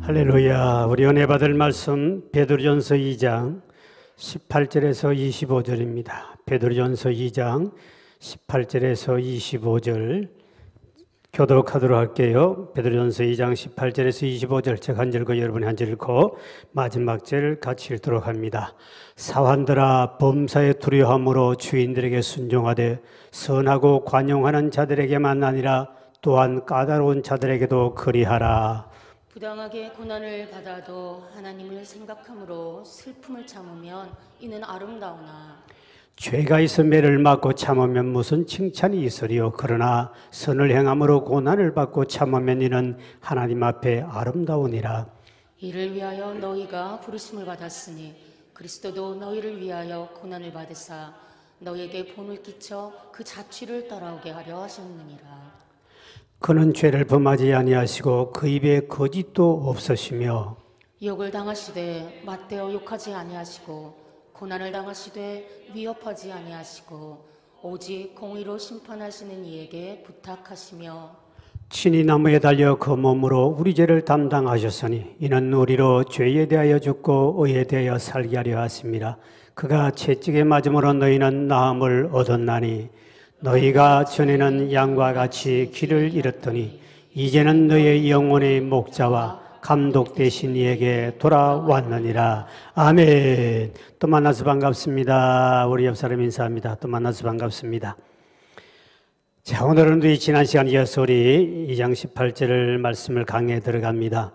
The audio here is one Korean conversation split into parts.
할렐루야. 우리 은혜 받을 말씀 베드로전서 2장 18절에서 25절입니다. 베드로전서 2장 18절에서 25절 교독하도록 할게요. 베드로전서 2장 18절에서 25절 제가 한 절 읽고 여러분이 한 절 읽고 마지막 절 같이 읽도록 합니다. 사환들아, 범사에 두려움으로 주인들에게 순종하되 선하고 관용하는 자들에게만 아니라 또한 까다로운 자들에게도 그리하라. 부당하게 고난을 받아도 하나님을 생각함으로 슬픔을 참으면 이는 아름다우나 죄가 있어 매를 맞고 참으면 무슨 칭찬이 있으리요. 그러나 선을 행함으로 고난을 받고 참으면 이는 하나님 앞에 아름다우니라. 이를 위하여 너희가 부르심을 받았으니 그리스도도 너희를 위하여 고난을 받으사 너희에게 본을 끼쳐 그 자취를 따라오게 하려 하셨느니라. 그는 죄를 범하지 아니하시고 그 입에 거짓도 없으시며 욕을 당하시되 맞대어 욕하지 아니하시고 고난을 당하시되 위협하지 아니하시고 오직 공의로 심판하시는 이에게 부탁하시며 친히 나무에 달려 그 몸으로 우리 죄를 담당하셨으니 이는 우리로 죄에 대하여 죽고 의에 대하여 살게 하려 하심이라. 그가 채찍에 맞음으로 너희는 나음을 얻었나니 너희가 전에는 양과 같이 길을 잃었더니 이제는 너희의 영혼의 목자와 감독 되신 이에게 돌아왔느니라. 아멘. 또 만나서 반갑습니다. 우리 옆 사람 인사합니다. 또 만나서 반갑습니다. 자, 오늘은 우리 지난 시간 이어서 우리 2장 18절 말씀을 강의에 들어갑니다.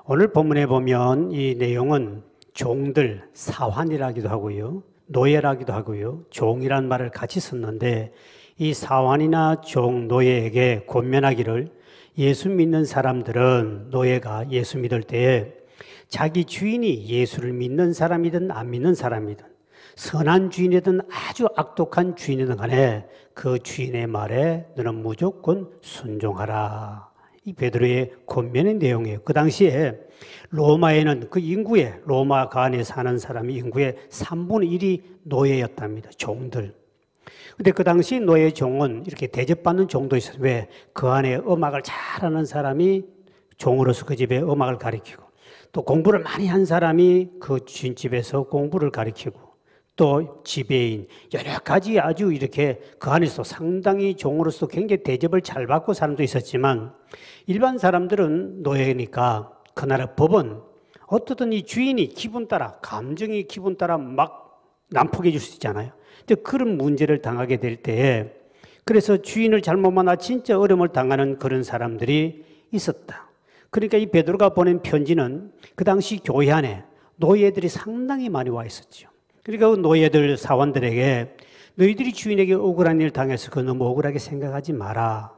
오늘 본문에 보면 이 내용은 종들, 사환이라기도 하고요, 노예라기도 하고요, 종이란 말을 같이 썼는데 이 사환이나 종, 노예에게 권면하기를 예수 믿는 사람들은 노예가 예수 믿을 때에 자기 주인이 예수를 믿는 사람이든 안 믿는 사람이든 선한 주인이든 아주 악독한 주인이든 간에 그 주인의 말에 너는 무조건 순종하라. 이 베드로의 권면의 내용이에요. 그 당시에 로마에는 그 인구의 로마가 안에 사는 사람이 인구의 3분의 1이 노예였답니다. 종들. 근데 그 당시 노예 종은 이렇게 대접받는 종도 있어요. 왜? 그 안에 음악을 잘하는 사람이 종으로서 그 집에 음악을 가르치고 또 공부를 많이 한 사람이 그 주인집에서 공부를 가르치고 또 지배인 여러 가지 아주 이렇게 그 안에서 상당히 종으로서 굉장히 대접을 잘 받고 사람도 있었지만 일반 사람들은 노예니까 그 나라 법은 어떻든 이 주인이 기분 따라 감정이 기분 따라 막 난폭해 줄 수 있잖아요. 그런 문제를 당하게 될 때에 그래서 주인을 잘못 만나 진짜 어려움을 당하는 그런 사람들이 있었다. 그러니까 이 베드로가 보낸 편지는 그 당시 교회 안에 노예들이 상당히 많이 와 있었죠. 그러니까 그 노예들 사원들에게 너희들이 주인에게 억울한 일을 당해서 그 너무 억울하게 생각하지 마라.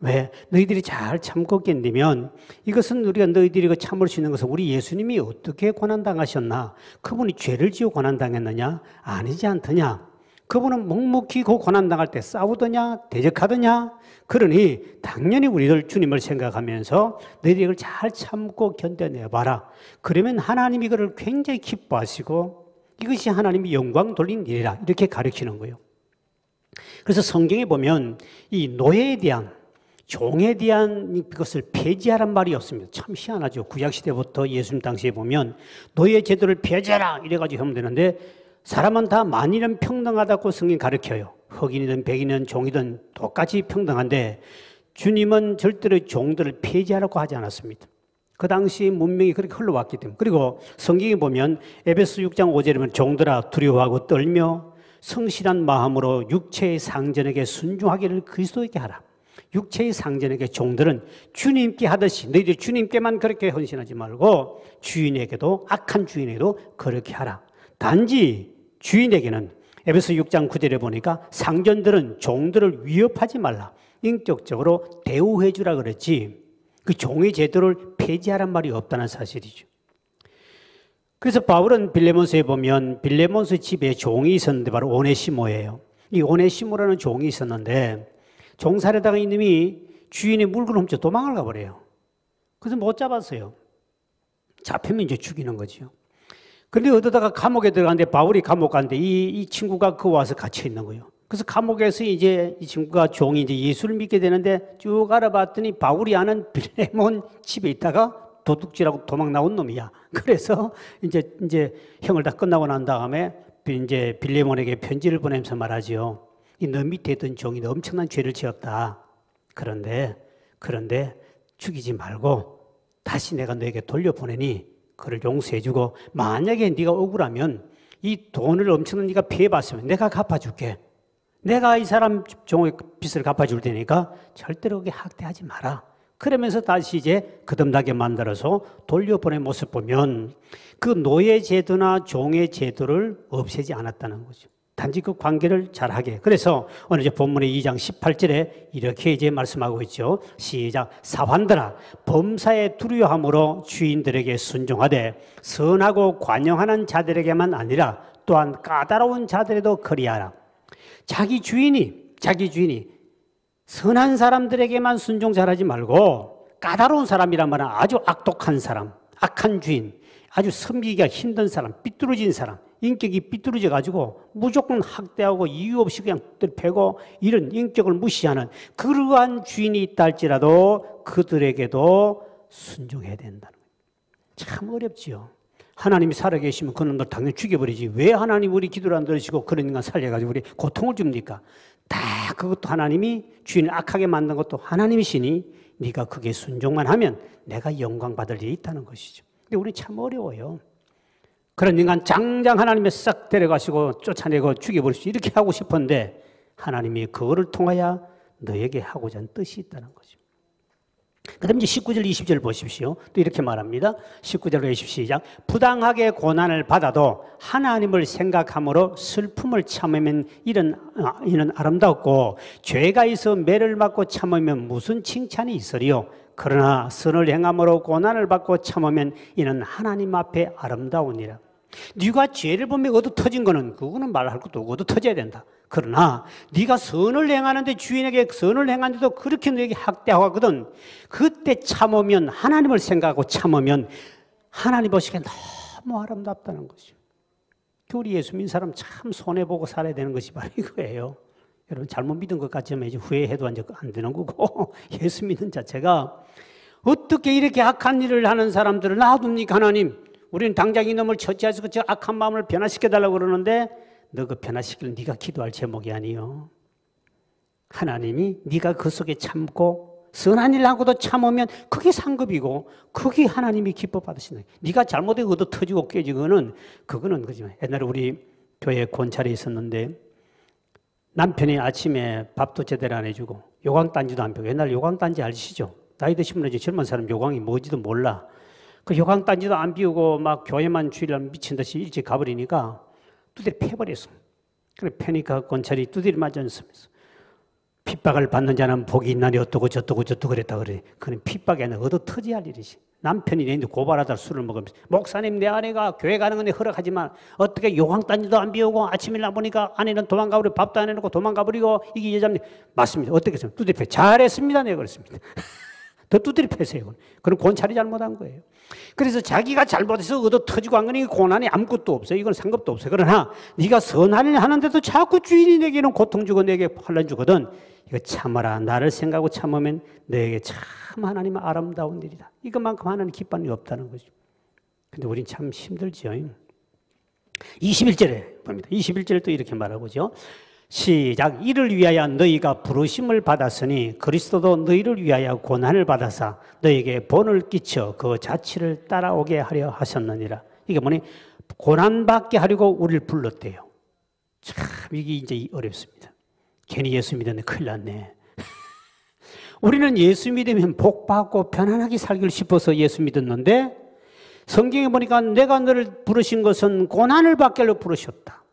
왜? 너희들이 잘 참고 견디면 이것은 우리가 너희들이 참을 수 있는 것은 우리 예수님이 어떻게 고난당하셨나? 그분이 죄를 지어 고난당했느냐? 아니지 않더냐? 그분은 묵묵히 그 고난당할 때 싸우더냐? 대적하더냐? 그러니 당연히 우리들 주님을 생각하면서 너희들이 이걸 잘 참고 견뎌내봐라. 그러면 하나님이 그를 굉장히 기뻐하시고 이것이 하나님이 영광 돌린 일이라 이렇게 가르치는 거예요. 그래서 성경에 보면 이 노예에 대한 종에 대한 것을 폐지하란 말이 없습니다. 참 희한하죠. 구약시대부터 예수님 당시에 보면 노예 제도를 폐지하라 이래가지고 하면 되는데 사람은 다 만인은 평등하다고 성경이 가르쳐요. 흑인이든 백인이든 종이든 똑같이 평등한데 주님은 절대로 종들을 폐지하라고 하지 않았습니다. 그 당시 문명이 그렇게 흘러왔기 때문에. 그리고 성경에 보면 에베소 6장 5절에 보면 종들아 두려워하고 떨며 성실한 마음으로 육체의 상전에게 순종하기를 그리스도에게 하라. 육체의 상전에게 종들은 주님께 하듯이 너희들 주님께만 그렇게 헌신하지 말고 주인에게도 악한 주인에게도 그렇게 하라. 단지 주인에게는 에베소 6장 9절에 보니까 상전들은 종들을 위협하지 말라. 인격적으로 대우해 주라 그랬지 그 종의 제도를 폐지하란 말이 없다는 사실이죠. 그래서 바울은 빌레몬서에 보면 빌레몬서 집에 종이 있었는데 바로 오네시모예요. 이 오네시모라는 종이 있었는데 종살에다가 이놈이 주인의 물건을 훔쳐 도망을 가버려요. 그래서 못 잡았어요. 잡히면 이제 죽이는 거죠. 그런데 어디다가 감옥에 들어갔는데 바울이 감옥 갔는데 이 친구가 그 와서 갇혀 있는 거예요. 그래서 감옥에서 이제 이 친구가 종이 이제 예수를 믿게 되는데 쭉 알아봤더니 바울이 아는 빌레몬 집에 있다가 도둑질하고 도망 나온 놈이야. 그래서 이제 형을 다 끝나고 난 다음에 이제 빌레몬에게 편지를 보내면서 말하지요. 이 너 밑에 있던 종이 엄청난 죄를 지었다. 그런데 죽이지 말고 다시 내가 너에게 돌려보내니 그를 용서해주고 만약에 네가 억울하면 이 돈을 엄청난 네가 피해봤으면 내가 갚아줄게. 내가 이 사람 종의 빚을 갚아줄 테니까 절대로 그게 학대하지 마라. 그러면서 다시 이제 거듭나게 만들어서 돌려보낸 모습 보면 그 노예 제도나 종의 제도를 없애지 않았다는 거죠. 단지 그 관계를 잘하게. 그래서 오늘 이제 본문의 2장 18절에 이렇게 이제 말씀하고 있죠. 시작. 사환들아, 범사에 두려워함으로 주인들에게 순종하되 선하고 관용하는 자들에게만 아니라 또한 까다로운 자들에도 그리하라. 자기 주인이 선한 사람들에게만 순종 잘하지 말고 까다로운 사람이란 말은 아주 악독한 사람, 악한 주인, 아주 섬기기가 힘든 사람, 삐뚤어진 사람, 인격이 삐뚤어져 가지고 무조건 학대하고 이유 없이 그냥 패고 이런 인격을 무시하는 그러한 주인이 있다 할지라도 그들에게도 순종해야 된다는 거예요. 참 어렵지요. 하나님이 살아계시면 그 놈들 당연히 죽여버리지. 왜 하나님 우리 기도를 안 들으시고 그런 인간 살려가지고 우리 고통을 줍니까? 다 그것도 하나님이 주인을 악하게 만든 것도 하나님이시니 네가 그게 순종만 하면 내가 영광 받을 일이 있다는 것이죠. 근데 우리 참 어려워요. 그런 인간 장장 하나님이 싹 데려가시고 쫓아내고 죽여버리시고 이렇게 하고 싶은데 하나님이 그거를 통하여 너에게 하고자 하는 뜻이 있다는 거죠. 그 다음에 이제 19절, 20절 보십시오. 또 이렇게 말합니다. 19절로 20 시작. 부당하게 고난을 받아도 하나님을 생각함으로 슬픔을 참으면 이는 아름답고 죄가 있어 매를 맞고 참으면 무슨 칭찬이 있으리요. 그러나 선을 행함으로 고난을 받고 참으면 이는 하나님 앞에 아름다우니라. 네가 죄를 보면 얻어 터진 거는 그거는 말할 것도 없고 얻어 터져야 된다. 그러나 네가 선을 행하는데 주인에게 선을 행하는데도 그렇게 너에게 학대하고 하거든. 그때 참으면 하나님을 생각하고 참으면 하나님 보시기에 너무 아름답다는 거죠. 우리 예수 믿는 사람 참 손해보고 살아야 되는 것이 바로 이거예요. 여러분 잘못 믿은 것 같지만 이제 후회해도 안 되는 거고 예수 믿는 자체가 어떻게 이렇게 악한 일을 하는 사람들을 놔둡니까 하나님. 우리는 당장 이놈을 처치해서 저 악한 마음을 변화시켜달라고 그러는데 너 그 변화시킬 네가 기도할 제목이 아니요. 하나님이 네가 그 속에 참고 선한 일 하고도 참으면 그게 상급이고 그게 하나님이 기뻐 받으시는 거예요. 네가 잘못해 얻어 터지고 깨지고는 그거는 그지만 옛날에 우리 교회에 권찰이 있었는데 남편이 아침에 밥도 제대로 안 해주고 요강단지도 안 펴고 옛날 요강단지 아시죠? 나이 드신 분은 젊은 사람 요강이 뭔지도 몰라. 그 요강단지도 안 비우고 막 교회만 주일날 미친 듯이 일찍 가버리니까 두드려 패버렸어. 그래 패니까 권찰이 두드려 맞았으면서 핍박을 받는 자는 복이 있나니 어떠고 저떠고 그랬다 그래. 그는 핍박이 아니라 얻어 터져야 할 일이지. 남편이 내인데 고발하다 술을 먹으면서 목사님 내 아내가 교회 가는 건데 허락하지만 어떻게 요강단지도 안 비우고 아침에 나보니까 아내는 도망가버리고 밥도 안 해놓고 도망가버리고 이게 여자입니다. 맞습니다. 어떻게 했습니까? 두드려 패. 잘했습니다. 내가 그랬습니다. 더 두드려 패세요. 그럼 권찰이 잘못한 거예요. 그래서 자기가 잘못해서 얻어 터지고 한 거니 고난이 아무것도 없어요. 이건 상관도 없어요. 그러나 네가 선한 일 하는데도 자꾸 주인이 내게는 고통 주고 내게 환난 주거든. 이거 참아라. 나를 생각하고 참으면 너에게 참 하나님은 아름다운 일이다. 이것만큼 하나님 기뻐하는 게 없다는 거죠. 근데 우린 참 힘들지요. 21절에 봅니다. 21절에 또 이렇게 말하고죠. 시작. 이를 위하여 너희가 부르심을 받았으니 그리스도도 너희를 위하여 고난을 받아사 너희에게 본을 끼쳐 그 자취를 따라오게 하려 하셨느니라. 이게 뭐니? 고난받게 하려고 우리를 불렀대요. 참 이게 이제 어렵습니다. 괜히 예수 믿었네. 큰일 났네. 우리는 예수 믿으면 복 받고 편안하게 살기를 싶어서 예수 믿었는데 성경에 보니까 내가 너를 부르신 것은 고난을 받게 하려 부르셨다.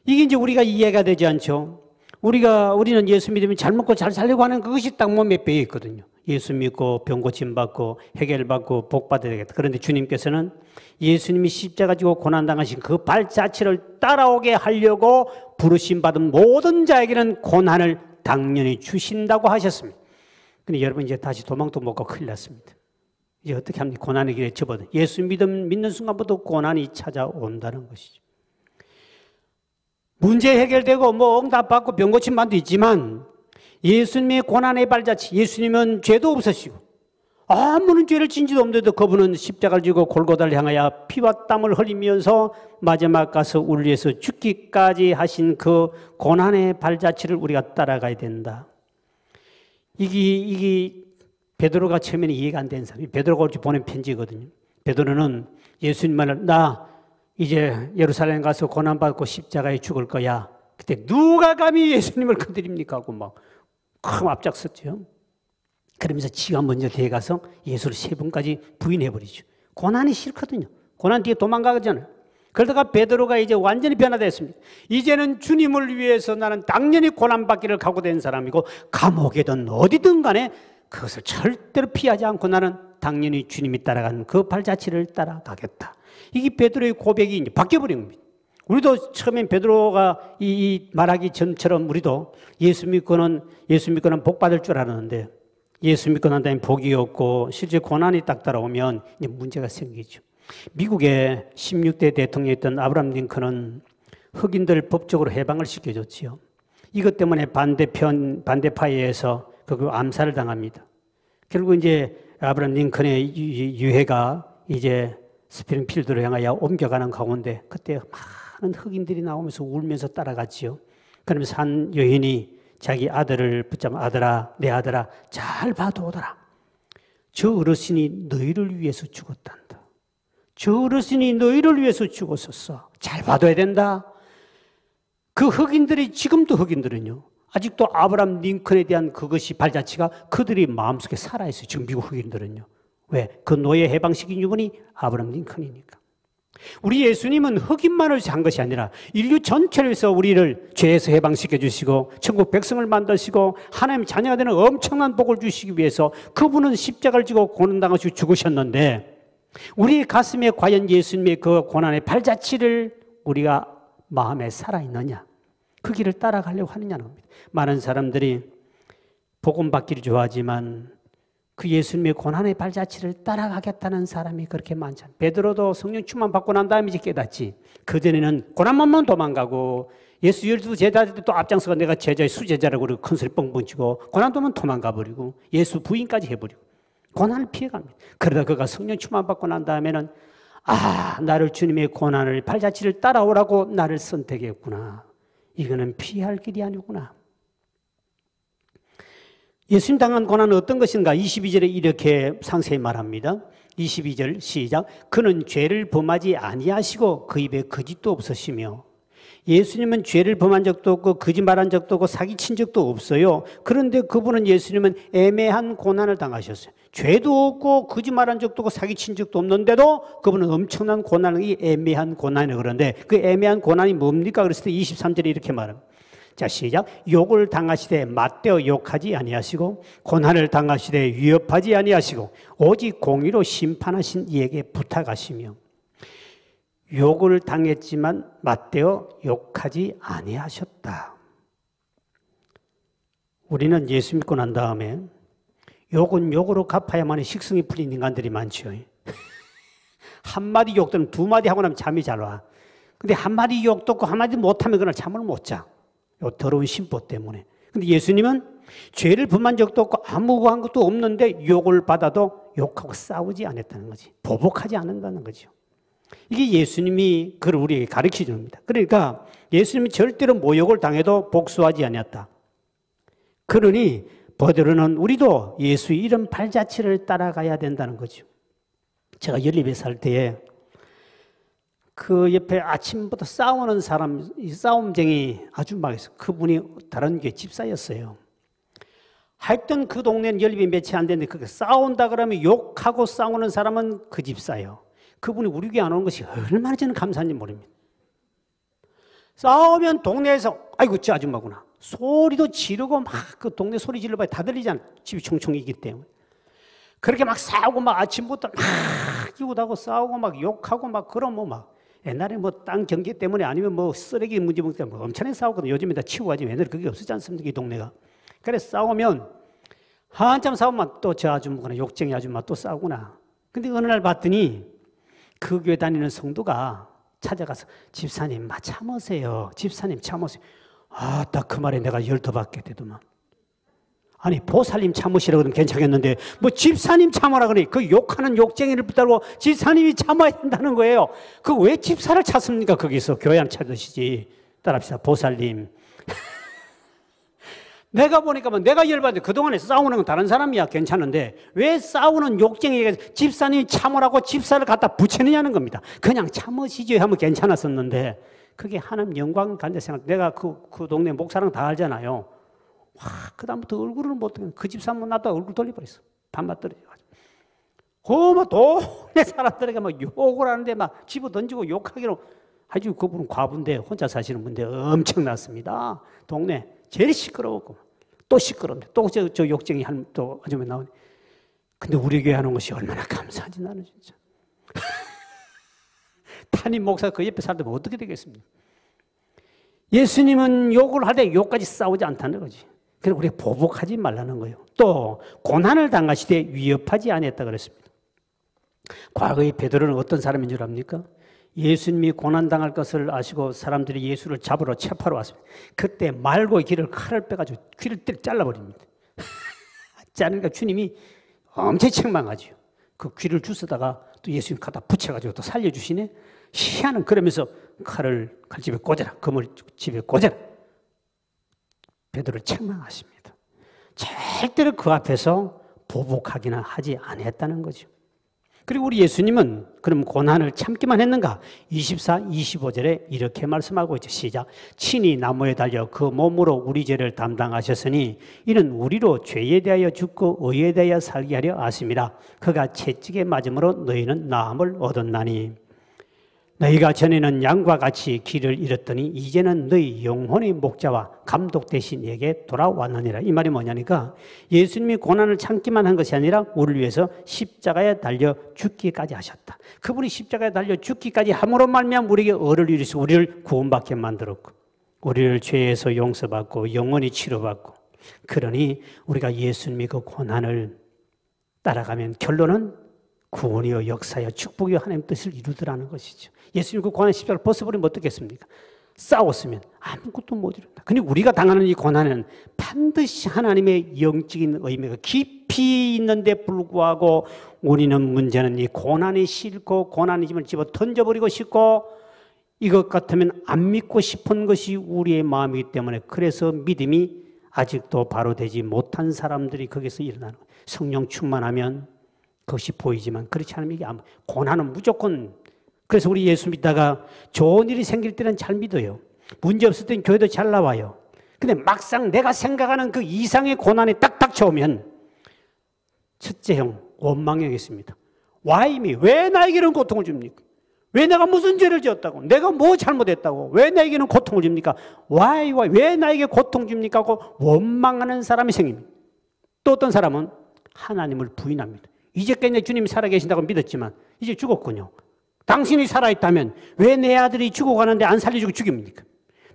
이게 이제 우리가 이해가 되지 않죠. 우리는 예수 믿으면 잘 먹고 잘 살려고 하는 그것이 딱 몸에 배어 있거든요. 예수 믿고 병 고침 받고 해결 받고 복 받아야 되겠다. 그런데 주님께서는 예수님이 십자가 지고 고난 당하신 그 발자취를 따라오게 하려고 부르심 받은 모든 자에게는 고난을 당연히 주신다고 하셨습니다. 근데 여러분 이제 다시 도망도 못 가고 큰일 났습니다. 이제 어떻게 합니까? 고난의 길에 접어든 예수 믿는 순간부터 고난이 찾아온다는 것이죠. 문제 해결되고 뭐 응답받고 병고침만도 있지만 예수님의 고난의 발자취, 예수님은 죄도 없으시고 아무런 죄를 진지도 없는데도 그분은 십자가를 지고 골고다를 향하여 피와 땀을 흘리면서 마지막 가서 우리 위해서 죽기까지 하신 그 고난의 발자취를 우리가 따라가야 된다. 이게 베드로가 처음에는 이해가 안 되는 사람이 베드로가 어찌 보낸 편지거든요. 베드로는 예수님 말을 나 이제 예루살렘 가서 고난받고 십자가에 죽을 거야. 그때 누가 감히 예수님을 건드립니까? 하고 막 큰 앞장섰죠. 그러면서 지가 먼저 뒤에 가서 예수를 3번까지 부인해버리죠. 고난이 싫거든요. 고난 뒤에 도망가잖아요. 그러다가 베드로가 이제 완전히 변화됐습니다. 이제는 주님을 위해서 나는 당연히 고난받기를 각오된 사람이고 감옥이든 어디든 간에 그것을 절대로 피하지 않고 나는 당연히 주님이 따라가는 그 발자취를 따라가겠다. 이게 베드로의 고백이 이제 바뀌어버린 겁니다. 우리도 처음엔 베드로가 이 말하기 전처럼 우리도 예수 믿고는 복 받을 줄 알았는데 예수 믿고 난 다음에 복이 없고 실제 고난이 딱 따라오면 이제 문제가 생기죠. 미국의 16대 대통령이었던 아브라함 링컨은 흑인들 법적으로 해방을 시켜줬지요. 이것 때문에 반대파에 의해서 그 암살을 당합니다. 결국 이제 아브라함 링컨의 유해가 이제 스프링필드로 향하여 옮겨가는 가운데 그때 많은 흑인들이 나오면서 울면서 따라갔지요. 그러면서 한 여인이 자기 아들을 붙잡아 아들아 내 아들아 잘 봐두어라. 저 어르신이 너희를 위해서 죽었단다. 저 어르신이 너희를 위해서 죽었었어. 잘 봐둬야 된다. 그 흑인들이 지금도 흑인들은요. 아직도 아브라함 링컨에 대한 그것이 발자취가 그들이 마음속에 살아있어요. 지금 미국 흑인들은요. 왜? 그 노예 해방시킨 유분이 아브라함 링컨이니까. 우리 예수님은 흑인만을 한 것이 아니라 인류 전체를 위해서 우리를 죄에서 해방시켜 주시고 천국 백성을 만드시고 하나님 자녀가 되는 엄청난 복을 주시기 위해서 그분은 십자가를 지고 고난당하시고 죽으셨는데 우리 가슴에 과연 예수님의 그 고난의 발자취를 우리가 마음에 살아있느냐, 그 길을 따라가려고 하느냐는 겁니다. 많은 사람들이 복음 받기를 좋아하지만 그 예수님의 고난의 발자취를 따라가겠다는 사람이 그렇게 많지 않아요. 베드로도 성령 충만 받고 난 다음에 이제 깨닫지. 그전에는 고난만 도망가고 예수 열두 제자들 또 앞장서가 내가 제자의 수제자라고 그러고 큰소리 뻥뻥 치고 고난도 오면 도망가 버리고 예수 부인까지 해버리고 고난을 피해갑니다. 그러다 그가 성령 충만 받고 난 다음에는 나를 주님의 고난을 발자취를 따라오라고 나를 선택했구나. 이거는 피할 길이 아니구나. 예수님 당한 고난은 어떤 것인가? 22절에 이렇게 상세히 말합니다. 22절 시작. 그는 죄를 범하지 아니하시고 그 입에 거짓도 없으시며. 예수님은 죄를 범한 적도 없고 거짓말한 적도 없고 사기친 적도 없어요. 그런데 그분은 예수님은 애매한 고난을 당하셨어요. 죄도 없고 거짓말한 적도 없고 사기친 적도 없는데도 그분은 엄청난 고난이 애매한 고난이에요. 그런데 그 애매한 고난이 뭡니까? 그랬을 때 23절에 이렇게 말합니다. 자, 시작. 욕을 당하시되 맞대어 욕하지 아니하시고 고난을 당하시되 위협하지 아니하시고 오직 공의로 심판하신 이에게 부탁하시며. 욕을 당했지만 맞대어 욕하지 아니하셨다. 우리는 예수 믿고 난 다음에 욕은 욕으로 갚아야만 식성이 풀린 인간들이 많죠. 한마디 욕들은 2마디 하고 나면 잠이 잘 와. 근데 한마디 욕도 없고 한마디 못하면 그날 잠을 못 자. 요 더러운 심보 때문에. 근데 예수님은 죄를 범한 적도 없고 아무한 것도 없는데 욕을 받아도 욕하고 싸우지 않았다는 거지. 보복하지 않는다는 거죠. 이게 예수님이 그걸 우리에게 가르쳐 줍니다. 그러니까 예수님이 절대로 모욕을 당해도 복수하지 않았다. 그러니 베드로는 우리도 예수의 이런 발자취를 따라가야 된다는 거죠. 제가 연립에 살 때에 그 옆에 아침부터 싸우는 사람, 이 싸움쟁이 아주 막 있어요. 그분이 다른 게 집사였어요. 하여튼 그 동네는 연립이 며칠 안 됐는데 그렇게 싸운다 그러면 욕하고 싸우는 사람은 그 집사예요. 그분이 우리 교회 안 오는 것이 얼마나 저는 감사한지 모릅니다. 싸우면 동네에서 아이고 저 아줌마구나. 소리도 지르고 막 그 동네 소리 질러봐야 다 들리잖아. 집이 총총이기 때문에. 그렇게 막 싸우고 막 아침부터 막 기우다고 싸우고 막 욕하고 막 그러면 막 옛날에 뭐 땅 경계 때문에 아니면 뭐 쓰레기 문제 때문에 엄청나게 싸우거든요. 요즘에 다 치우고 하지. 옛날에 그게 없었지 않습니까? 이 동네가. 그래서 싸우면 한참 싸우면 또 저 아줌마구나. 욕쟁이 아줌마 또 싸우구나. 근데 어느 날 봤더니 그 교회 다니는 성도가 찾아가서 집사님 참으세요. 집사님 참으세요. 딱 그 말에 내가 열더 받게 되더만. 아니 보살님 참으시라 그러면 괜찮겠는데 뭐 집사님 참으라 그러니 그 욕하는 욕쟁이를 붙들고 집사님이 참아야 된다는 거예요. 그 왜 집사를 찾습니까? 거기서 교회 안 찾으시지. 따라합시다. 보살님. 내가 보니까 뭐 내가 열받는데 그동안에 싸우는 건 다른 사람이야 괜찮은데 왜 싸우는 욕쟁이가 집사님이 참으라고 집사를 갖다 붙이느냐는 겁니다. 그냥 참으시지 하면 괜찮았었는데 그게 하나님 영광 간다 생각. 내가 그 동네 목사랑 다 알잖아요. 와, 그다음부터 얼굴을 못 뜨고 그 집사 한번 놨다가 얼굴 돌려버렸어. 반맛 떨어져가지고. 막 동네 사람들에게 막 욕을 하는데 막 집어 던지고 욕하기로 아주 그분은 과부인데 혼자 사시는 분인데 엄청났습니다. 동네 제일 시끄러웠고 또 시끄러운데 또 저 욕쟁이 또 아줌마 나오네. 근데 우리 교회 하는 것이 얼마나 감사한지 나는 진짜. 담임 목사 그 옆에 살면 어떻게 되겠습니까? 예수님은 욕을 할 때 욕까지 싸우지 않다는 거지. 그래서 우리가 보복하지 말라는 거예요. 또 고난을 당하시되 위협하지 않았다 그랬습니다. 과거의 베드로는 어떤 사람인 줄 압니까? 예수님이 고난당할 것을 아시고 사람들이 예수를 잡으러 체포하러 왔습니다. 그때 말고의 길을 칼을 빼가지고 귀를 잘라버립니다. 자르니까 주님이 엄청 책망하죠. 그 귀를 주스다가 또 예수님 갖다 붙여가지고 또 살려주시네. 희한한 그러면서 칼집에 꽂아라. 금을 집에 꽂아라. 베드로를 책망하십니다. 절대로 그 앞에서 보복하기나 하지 않았다는 거죠. 그리고 우리 예수님은 그럼 고난을 참기만 했는가? 24, 25절에 이렇게 말씀하고 있죠. 시작. 친히 나무에 달려 그 몸으로 우리 죄를 담당하셨으니 이는 우리로 죄에 대하여 죽고 의에 대하여 살게 하려 하심이라. 그가 채찍에 맞음으로 너희는 나음을 얻었나니. 너희가 전에는 양과 같이 길을 잃었더니 이제는 너희 영혼의 목자와 감독 되신 이에게 돌아왔느니라. 이 말이 뭐냐니까 예수님이 고난을 참기만 한 것이 아니라 우리를 위해서 십자가에 달려 죽기까지 하셨다. 그분이 십자가에 달려 죽기까지 함으로 말미암아 우리에게 의를 이루셔서 우리를 구원받게 만들었고 우리를 죄에서 용서받고 영원히 치료받고 그러니 우리가 예수님의 그 고난을 따라가면 결론은 구원이요 역사요 축복이요 하나님 뜻을 이루더라는 것이죠. 예수님 그 고난 십자가를 벗어버리면 어떻겠습니까? 싸웠으면 아무것도 못 이룬다. 근데 우리가 당하는 이 고난은 반드시 하나님의 영적인 의미가 깊이 있는데 불구하고 우리는 문제는 이 고난이 싫고 고난의 짐을 집어 던져버리고 싶고 이것 같으면 안 믿고 싶은 것이 우리의 마음이기 때문에 그래서 믿음이 아직도 바로 되지 못한 사람들이 거기서 일어나는 거예요. 성령 충만하면 그것이 보이지만 그렇지 않으면 이게 고난은 무조건. 그래서 우리 예수 믿다가 좋은 일이 생길 때는 잘 믿어요. 문제 없을 때는 교회도 잘 나와요. 근데 막상 내가 생각하는 그 이상의 고난이 딱 닥쳐오면 첫째형 원망형이 있습니다. Why? 왜 나에게는 고통을 줍니까? 왜 내가 무슨 죄를 지었다고? 내가 뭐 잘못했다고? 왜 나에게는 고통을 줍니까? Why? 왜 나에게 고통 줍니까? 하고 원망하는 사람이 생깁니다. 또 어떤 사람은 하나님을 부인합니다. 이제까지 주님이 살아계신다고 믿었지만 이제 죽었군요. 당신이 살아있다면 왜 내 아들이 죽어가는데 안 살려주고 죽입니까?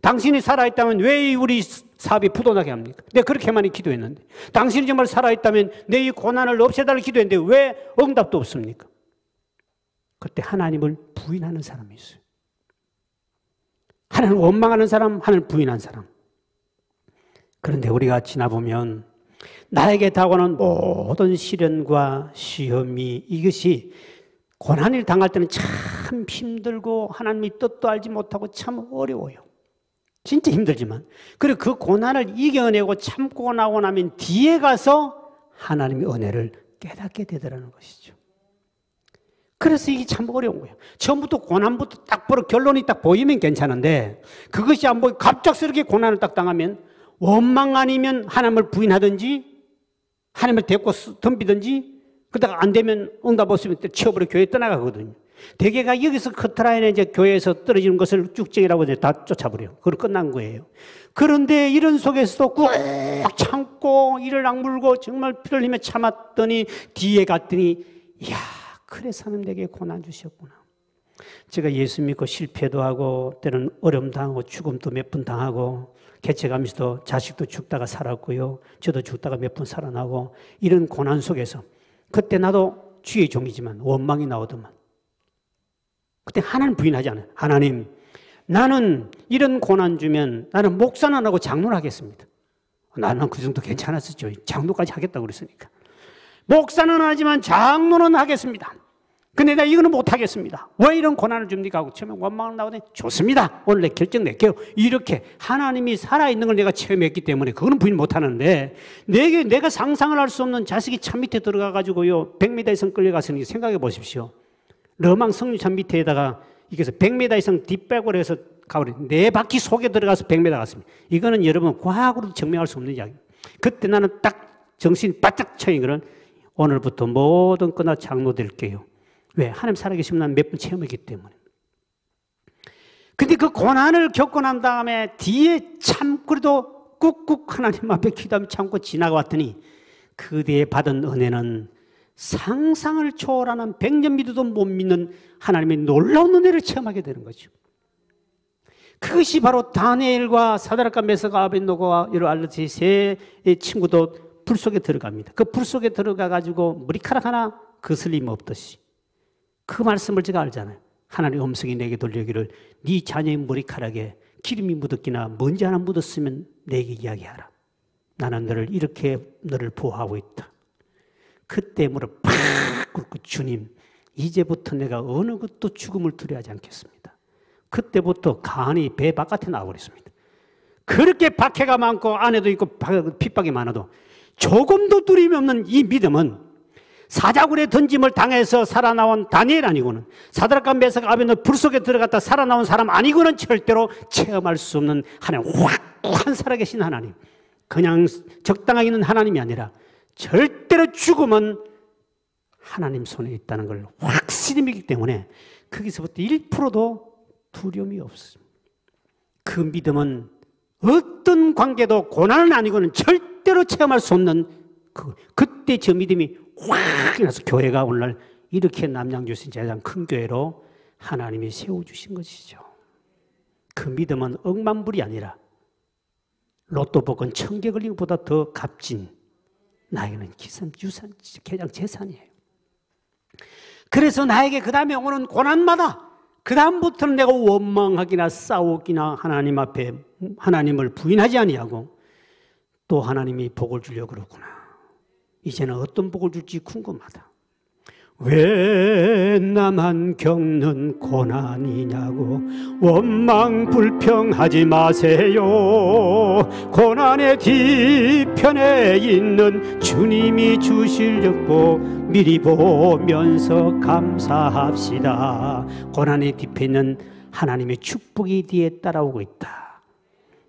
당신이 살아있다면 왜 우리 사업이 부도나게 합니까? 내가 그렇게 많이 기도했는데 당신이 정말 살아있다면 내 이 고난을 없애달라고 기도했는데 왜 응답도 없습니까? 그때 하나님을 부인하는 사람이 있어요. 하나님을 원망하는 사람, 하나님을 부인하는 사람. 그런데 우리가 지나보면 나에게 다가오는 모든 시련과 시험이 이것이 고난을 당할 때는 참 힘들고 하나님의 뜻도 알지 못하고 참 어려워요. 진짜 힘들지만 그리고 그 고난을 이겨내고 참고 나고 나면 뒤에 가서 하나님의 은혜를 깨닫게 되더라는 것이죠. 그래서 이게 참 어려운 거예요. 처음부터 고난부터 딱 보러 결론이 딱 보이면 괜찮은데 그것이 안 보이고 갑작스럽게 고난을 딱 당하면 원망 아니면 하나님을 부인하든지 하나님을 데리고 덤비든지 그러다가 안 되면 응답 없으면 치워버려 교회 떠나가거든요. 대개가 여기서 커트라인에 이제 교회에서 떨어지는 것을 쭉쟁이라고 이제 다 쫓아버려요. 그걸 끝난 거예요. 그런데 이런 속에서도 꾹 참고 이를 악물고 정말 피를 흘리며 참았더니 뒤에 갔더니 이야 그래서 하나님 내게 고난 주셨구나. 제가 예수 믿고 실패도 하고 때는 어려움 당하고 죽음도 몇 번 당하고 개체감에서도 자식도 죽다가 살았고요. 저도 죽다가 몇 번 살아나고 이런 고난 속에서 그때 나도 주의 종이지만 원망이 나오더만 그때 하나님 부인하지 않아요. 하나님 나는 이런 고난 주면 나는 목사는 안 하고 장로를 하겠습니다. 나는 그 정도 괜찮았었죠. 장로까지 하겠다고 그랬으니까. 목사는 하지만 장로는 하겠습니다. 근데 내가 이거는 못하겠습니다. 왜 이런 고난을 줍니까? 하고 처음에 원망을 나오더니 좋습니다. 오늘 내 결정 낼게요. 이렇게 하나님이 살아있는 걸 내가 체험했기 때문에 그거는 부인 못하는데 내가 상상을 할 수 없는 자식이 차 밑에 들어가가지고요 100m 이상 끌려갔으니 생각해 보십시오. 러망 석류차 밑에다가 이게서 100m 이상 뒷백을 해서 가버려 4바퀴 속에 들어가서 100m 갔습니다. 이거는 여러분 과학으로도 증명할 수 없는 이야기입니다. 그때 나는 딱 정신이 바짝 차인 거는 오늘부터 모든 거나 장로 될게요. 왜? 하나님 살아계시면 난 몇 번 체험했기 때문에. 근데 그 고난을 겪고 난 다음에 뒤에 참 그래도 꾹꾹 하나님 앞에 기도하며 참고 지나갔더니 그 뒤에 받은 은혜는 상상을 초월하는 100년 믿어도 못 믿는 하나님의 놀라운 은혜를 체험하게 되는 거죠. 그것이 바로 다니엘과 사드락과 메사가 아벳노고와 여러 알르지 세 친구도 불 속에 들어갑니다. 그 불 속에 들어가 가지고 머리카락 하나 거슬림 없듯이 그 말씀을 제가 알잖아요. 하나님의 음성이 내게 돌려기를 네 자녀의 머리카락에 기름이 묻었기나 먼지 하나 묻었으면 내게 이야기하라. 나는 너를 보호하고 있다. 그때 무릎 팍 꿇고 주님 이제부터 내가 어느 것도 죽음을 두려워하지 않겠습니다. 그때부터 간이 배 바깥에 나와버렸습니다. 그렇게 박해가 많고 안에도 있고 핍박이 많아도 조금도 두려움이 없는 이 믿음은 사자굴에 던짐을 당해서 살아나온 다니엘 아니고는 사드락과 메삭 아벳노고 불 속에 들어갔다 살아나온 사람 아니고는 절대로 체험할 수 없는 하나님, 확 살아계신 하나님, 그냥 적당하게 있는 하나님이 아니라 절대로 죽음은 하나님 손에 있다는 걸 확실히 믿기 때문에 거기서부터 1%도 두려움이 없습니다. 그 믿음은 어떤 관계도 고난은 아니고는 절대로 체험할 수 없는 그때 저 믿음이 확 일어나서 교회가 오늘날 이렇게 남양주신 제장 큰 교회로 하나님이 세워주신 것이죠. 그 믿음은 억만불이 아니라 로또 복권 1000개 걸린 것보다 더 값진 나에게는 유산, 개장 재산이에요. 그래서 나에게 그 다음에 오는 고난마다 그 다음부터는 내가 원망하기나 싸우기나 하나님 앞에 하나님을 부인하지 아니하고 또 하나님이 복을 주려고 그러구나. 이제는 어떤 복을 줄지 궁금하다. 왜 나만 겪는 고난이냐고 원망 불평하지 마세요. 고난의 뒤편에 있는 주님이 주실 역복 미리 보면서 감사합시다. 고난의 뒤편에 있는 하나님의 축복이 뒤에 따라오고 있다.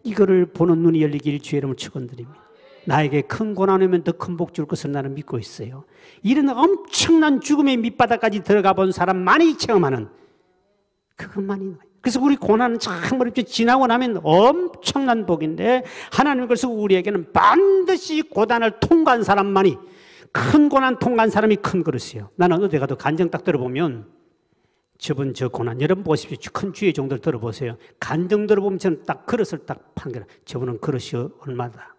이거를 보는 눈이 열리길 주의 이름으로 축원드립니다. 나에게 큰 고난이면 더 큰 복 줄 것을 나는 믿고 있어요. 이런 엄청난 죽음의 밑바닥까지 들어가 본 사람만이 체험하는 그것만이. 그래서 우리 고난은 참 어렵죠. 지나고 나면 엄청난 복인데 하나님 그래서 우리에게는 반드시 고난을 통과한 사람만이 큰 고난 통과한 사람이 큰 그릇이에요. 나는 어디 가도 간증 딱 들어보면 저분 저 고난 여러분 보십시오. 큰 주의 종들 들어보세요. 간증 들어보면 저는 딱 그릇을 딱 판결해. 저분은 그릇이 얼마다.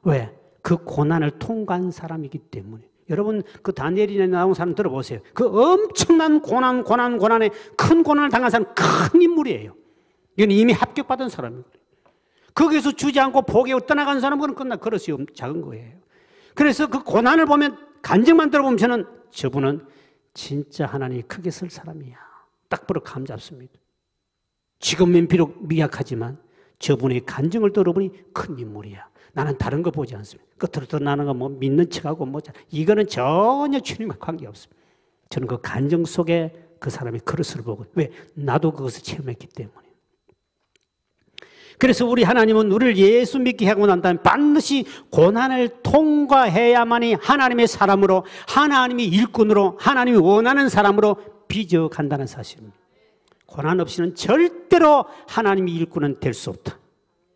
왜? 그 고난을 통과한 사람이기 때문에. 여러분 그 다니엘에 나온 사람 들어보세요. 그 엄청난 고난에 큰 고난을 당한 사람 큰 인물이에요. 이건 이미 합격받은 사람입니다. 거기서 주지 않고 포기하고 떠나간 사람은 그릇이 작은 거예요. 그래서 그 고난을 보면 간증만 들어보면 저분은 진짜 하나님이 크게 쓸 사람이야. 딱 보러 감 잡습니다. 지금은 비록 미약하지만 저분의 간증을 들어보니 큰 인물이야. 나는 다른 거 보지 않습니다. 끝으로 드러나는 거 뭐 믿는 척하고 뭐 이거는 전혀 주님과 관계없습니다. 저는 그 간증 속에 그 사람의 그릇을 보고 왜? 나도 그것을 체험했기 때문에. 그래서 우리 하나님은 우리를 예수 믿게 하고 난 다음에 반드시 고난을 통과해야만이 하나님의 사람으로 하나님의 일꾼으로 하나님이 원하는 사람으로 빚어간다는 사실입니다. 고난 없이는 절대로 하나님의 일꾼은 될 수 없다.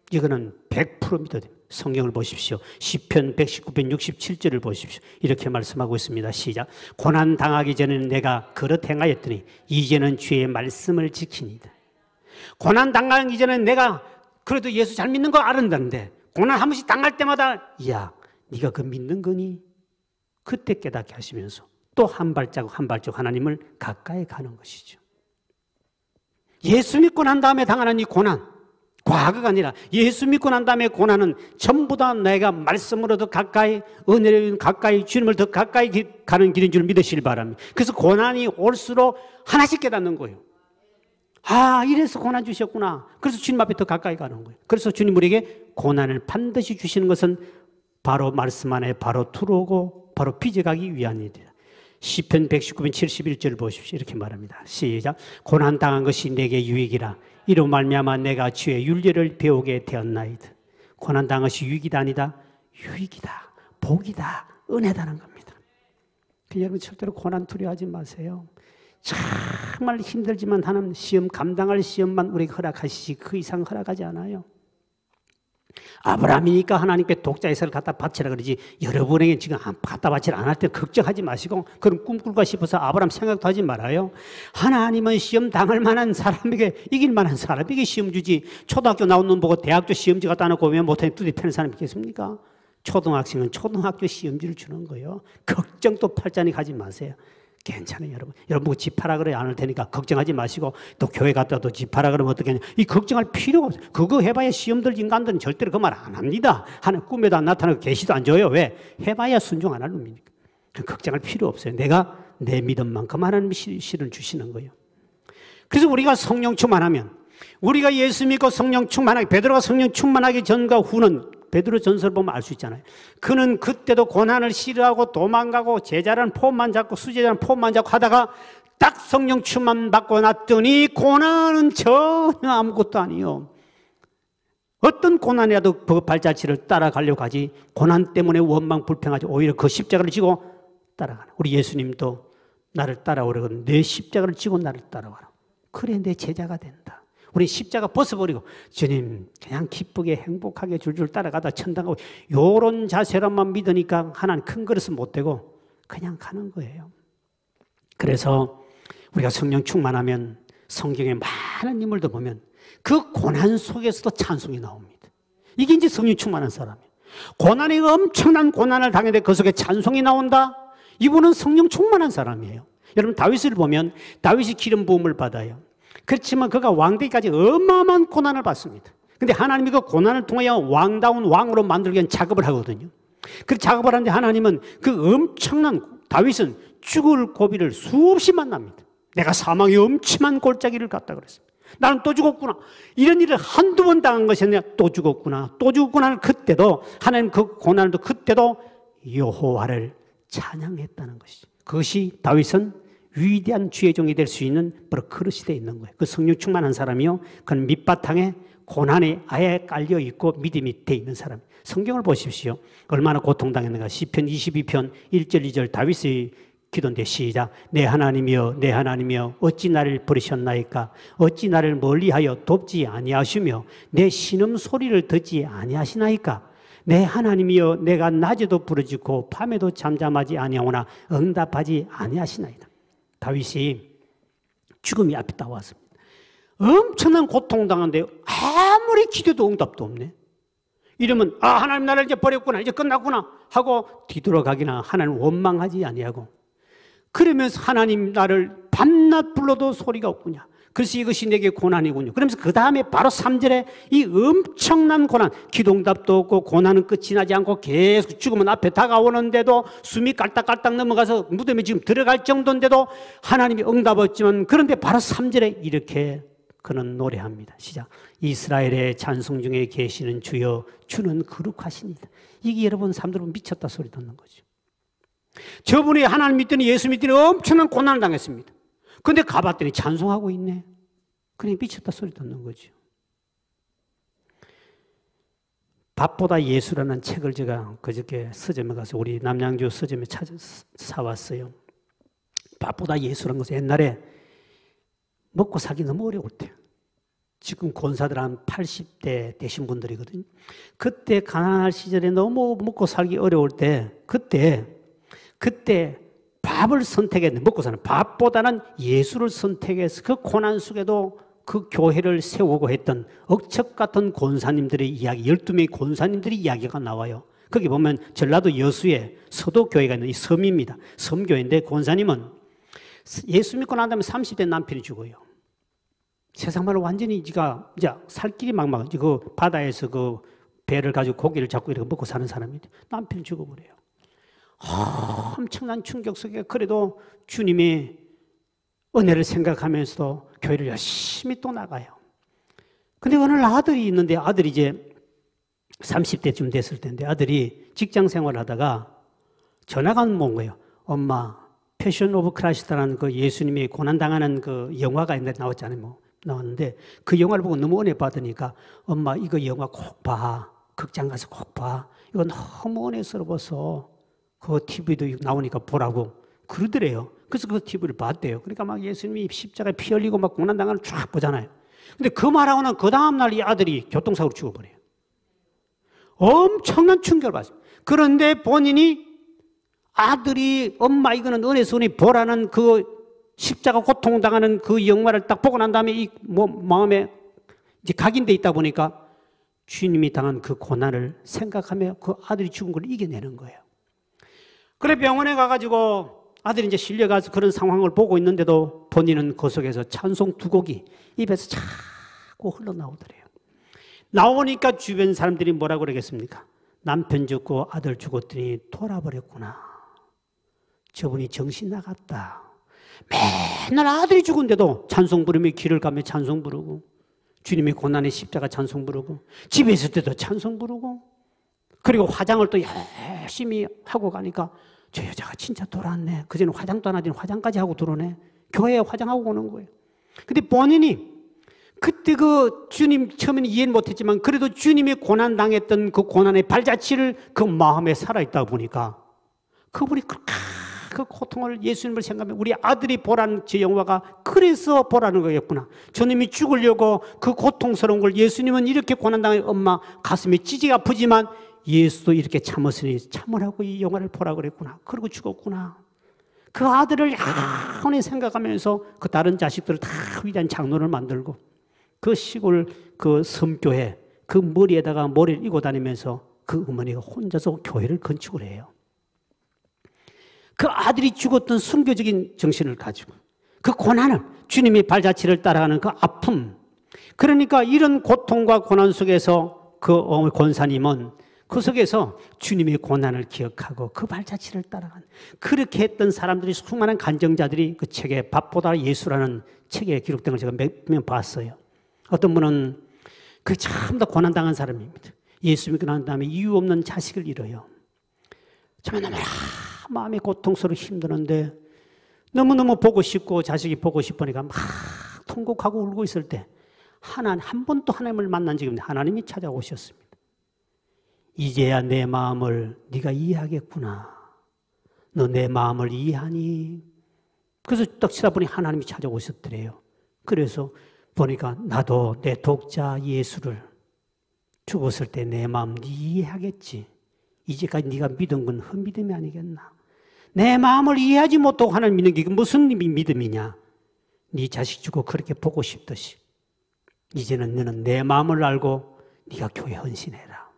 이거는 100% 믿어야 됩니다. 성경을 보십시오. 시편 119편 67절을 보십시오. 이렇게 말씀하고 있습니다. 시작. 고난 당하기 전에는 내가 그릇 행하였더니 이제는 주의 말씀을 지키니다. 고난 당하기 전에는 내가 그래도 예수 잘 믿는 거 알았는데 고난 한 번씩 당할 때마다 야 네가 그 믿는 거니? 그때 깨닫게 하시면서 또 한 발자국 한 발자국 하나님을 가까이 가는 것이죠. 예수 믿고 난 다음에 당하는 이 고난 과거가 아니라 예수 믿고 난 다음에 고난은 전부 다 내가 말씀으로 더 가까이, 은혜로 가까이, 주님을 더 가까이 가는 길인 줄 믿으시길 바랍니다. 그래서 고난이 올수록 하나씩 깨닫는 거예요. 아, 이래서 고난 주셨구나. 그래서 주님 앞에 더 가까이 가는 거예요. 그래서 주님 우리에게 고난을 반드시 주시는 것은 바로 말씀 안에 바로 들어오고 바로 빚어가기 위함이다. 시편 119편 71절 보십시오. 이렇게 말합니다. 시작. 고난당한 것이 내게 유익이라. 이로 말미암아 내가 주의 윤례를 배우게 되었나이다. 고난당한 것이 유익이다 아니다? 유익이다. 복이다. 은혜다는 겁니다. 여러분 절대로 고난 두려워하지 마세요. 정말 힘들지만 하나님 시험, 감당할 시험만 우리에게 허락하시지 그 이상 허락하지 않아요. 아브라함이니까 하나님께 독자 이삭을 갖다 바치라 그러지 여러분에게 지금 갖다 바치라 안 할 때 걱정하지 마시고 그럼 꿈꿀까 싶어서 아브라함 생각도 하지 말아요. 하나님은 시험 당할 만한 사람에게 이길 만한 사람에게 시험 주지 초등학교 나온 놈 보고 대학교 시험지 갖다 놓고 오면 못하니 뚜디 패는 사람이 있겠습니까? 초등학생은 초등학교 시험지를 주는 거예요. 걱정도 팔자니 가지 마세요. 괜찮아요, 여러분. 여러분 보고 집하라 그래 안 할 테니까 걱정하지 마시고 또 교회 갔다도 집하라 그러면 어떻게 하냐. 이 걱정할 필요가 없어요. 그거 해봐야 시험들 인간들은 절대로 그 말 안 합니다. 하는 꿈에도 안 나타나고 계시도 안 줘요. 왜? 해봐야 순종 안 할 놈이니까. 걱정할 필요 없어요. 내가 내 믿음만큼 하나님이 실을 주시는 거예요. 그래서 우리가 성령 충만하면 우리가 예수 믿고 성령 충만하게 베드로가 성령 충만하기 전과 후는 베드로 전설 보면 알 수 있잖아요. 그는 그때도 고난을 싫어하고 도망가고 제자라는 폼만 잡고 수제자라는 폼만 잡고 하다가 딱 성령 충만 받고 났더니 고난은 전혀 아무것도 아니요. 어떤 고난이라도 그 발자취를 따라가려고 하지 고난 때문에 원망 불평하지 오히려 그 십자가를 지고 따라가는. 우리 예수님도 나를 따라오려고 내 십자가를 지고 나를 따라와라. 그래 내 제자가 된다. 우리 십자가 벗어버리고 주님 그냥 기쁘게 행복하게 줄줄 따라가다 천당 가고 요런 자세로만 믿으니까 하나는 큰 그릇은 못 되고 그냥 가는 거예요. 그래서 우리가 성령 충만하면 성경에 많은 인물들 보면 그 고난 속에서도 찬송이 나옵니다. 이게 이제 성령 충만한 사람이에요. 고난이 엄청난 고난을 당했는데 그 속에 찬송이 나온다? 이분은 성령 충만한 사람이에요. 여러분 다윗을 보면 다윗이 기름 부음을 받아요. 그렇지만 그가 왕되기까지 어마어마한 고난을 받습니다. 근데 하나님이 그 고난을 통하여 왕다운 왕으로 만들기 위한 작업을 하거든요. 그 작업을 하는데 하나님은 그 엄청난 다윗은 죽을 고비를 수없이 만납니다. 내가 사망의 엄침한 골짜기를 갔다 그랬습니다. 나는 또 죽었구나. 이런 일을 한두 번 당한 것이 아니라 또 죽었구나. 또 죽었구나. 그때도 하나님 그 고난도 그때도 여호와를 찬양했다는 것이죠. 그것이 다윗은 위대한 주의 종이 될 수 있는 바로 그릇이 되어 있는 거예요. 그 성령 충만한 사람이요. 그건 밑바탕에 고난에 아예 깔려 있고 믿음이 되어 있는 사람. 성경을 보십시오. 얼마나 고통당했는가. 시편 22편 1절 2절 다윗의 기도인데 시작. 내 하나님이여 내 하나님이여 어찌 나를 버리셨나이까. 어찌 나를 멀리하여 돕지 아니하시며 내 신음소리를 듣지 아니하시나이까. 내 하나님이여 내가 낮에도 부르짖고 밤에도 잠잠하지 아니하오나 응답하지 아니하시나이다. 다윗이 죽음이 앞에 따왔습니다. 엄청난 고통당한데 아무리 기도도 응답도 없네. 이러면 아 하나님 나를 이제 버렸구나 이제 끝났구나 하고 뒤돌아가기나 하나님 원망하지 아니하고 그러면서 하나님 나를 밤낮 불러도 소리가 없구냐. 그래서 이것이 내게 고난이군요. 그러면서 그 다음에 바로 3절에 이 엄청난 고난, 기도응답도 없고 고난은 끝이 나지 않고 계속 죽음은 앞에 다가오는데도 숨이 깔딱깔딱 넘어가서 무덤에 지금 들어갈 정도인데도 하나님이 응답 없지만 그런데 바로 3절에 이렇게 그는 노래합니다. 시작. 이스라엘의 찬송 중에 계시는 주여 주는 거룩하시니다. 이게 여러분 사람들은 미쳤다 소리 듣는 거죠. 저분이 하나님 믿더니 예수 믿더니 엄청난 고난을 당했습니다. 근데 가봤더니 찬송하고 있네. 그냥 미쳤다 소리 듣는 거죠. 밥보다 예수라는 책을 제가 그저께 서점에 가서 우리 남양주 서점에 사왔어요. 밥보다 예수라는 것은 옛날에 먹고 살기 너무 어려울 때. 지금 권사들 한 80대 되신 분들이거든요. 그때 가난할 시절에 너무 먹고 살기 어려울 때 그때 밥을 선택했는데 먹고 사는 밥보다는 예수를 선택해서 그 고난 속에도 그 교회를 세우고 했던 억척 같은 권사님들의 이야기 12명의 권사님들의 이야기가 나와요. 거기 보면 전라도 여수에 서도교회가 있는 이 섬입니다. 섬교회인데 권사님은 예수 믿고 난 다음에 30대 남편이 죽어요. 세상 말로 완전히 이제 살 길이 막막, 그 바다에서 그 배를 가지고 고기를 잡고 이렇게 먹고 사는 사람인데 남편이 죽어버려요. 엄청난 충격 속에 그래도 주님의 은혜를 생각하면서도 교회를 열심히 또 나가요. 근데 어느 날 아들이 있는데, 아들이 이제 30대쯤 됐을 텐데, 아들이 직장 생활을 하다가 전화가 온 거예요. 엄마, 패션 오브 크라이스트라는 그 예수님이 고난당하는 그 영화가 옛날에 나왔잖아요. 나왔는데 그 영화를 보고 너무 은혜 받으니까 엄마 이거 영화 꼭 봐. 극장 가서 꼭 봐. 이거 너무 은혜스러워서 그 TV도 나오니까 보라고 그러더래요. 그래서 그 TV를 봤대요. 그러니까 막 예수님이 십자가에 피 흘리고 막 고난당하는 쫙 보잖아요. 근데 그 말하고는 그 다음날 이 아들이 교통사고로 죽어버려요. 엄청난 충격을 받습니다. 그런데 본인이 아들이 엄마 이거는 은혜서 은혜 보라는 그 십자가 고통당하는 그 영화를 딱 보고 난 다음에 이 마음에 이제 각인돼 있다 보니까 주님이 당한 그 고난을 생각하며 그 아들이 죽은 걸 이겨내는 거예요. 그래 병원에 가가지고 아들이 이제 실려가서 그런 상황을 보고 있는데도 본인은 그 속에서 찬송 2곡이 입에서 자꾸 흘러나오더래요. 나오니까 주변 사람들이 뭐라고 그러겠습니까? 남편 죽고 아들 죽었더니 돌아버렸구나. 저분이 정신 나갔다. 맨날 아들이 죽은데도 찬송 부르며 길을 가며 찬송 부르고 주님의 고난의 십자가 찬송 부르고 집에 있을 때도 찬송 부르고 그리고 화장을 또 열심히 하고 가니까 저 여자가 진짜 돌아왔네. 그전에 화장도 안 하더니 화장까지 하고 들어오네. 교회에 화장하고 오는 거예요. 근데 본인이 그때 그 주님 처음에는 이해는 못했지만 그래도 주님이 고난 당했던 그 고난의 발자취를 그 마음에 살아있다 보니까 그분이 그 고통을 예수님을 생각하면 우리 아들이 보라는 제 영화가 그래서 보라는 거였구나. 주님이 죽으려고 그 고통스러운 걸 예수님은 이렇게 고난당해 엄마 가슴이 찌직 아프지만 예수도 이렇게 참았으니 참으라고 이 영화를 보라고 그랬구나. 그러고 죽었구나. 그 아들을 영원히 생각하면서 그 다른 자식들을 다 위대한 장로를 만들고 그 시골 그 섬교회 그 머리에다가 머리를 이고 다니면서 그 어머니가 혼자서 교회를 건축을 해요. 그 아들이 죽었던 순교적인 정신을 가지고 그 고난을 주님의 발자취를 따라가는 그 아픔 그러니까 이런 고통과 고난 속에서 그 권사님은 그 속에서 주님의 고난을 기억하고 그 발자취를 따라간 그렇게 했던 사람들이 수많은 간증자들이 그 책에 밥보다 예수라는 책에 기록된 걸 제가 몇 명 봤어요. 어떤 분은 그 참 더 고난당한 사람입니다. 예수 믿고 난 다음에 이유 없는 자식을 잃어요. 정말 마음이 고통스러워 힘드는데 너무너무 보고 싶고 자식이 보고 싶으니까 막 통곡하고 울고 있을 때 한 번도 하나님을 만난 적이 없는데 하나님이 찾아오셨습니다. 이제야 내 마음을 네가 이해하겠구나. 너 내 마음을 이해하니? 그래서 딱 치다 보니 하나님이 찾아오셨더래요. 그래서 보니까 나도 내 독자 예수를 죽었을 때 내 마음 네 이해하겠지. 이제까지 네가 믿은 건 헛믿음이 아니겠나. 내 마음을 이해하지 못하고 하나님 믿는 게 무슨 믿음이냐. 네 자식 주고 그렇게 보고 싶듯이 이제는 너는 내 마음을 알고 네가 교회 헌신해라.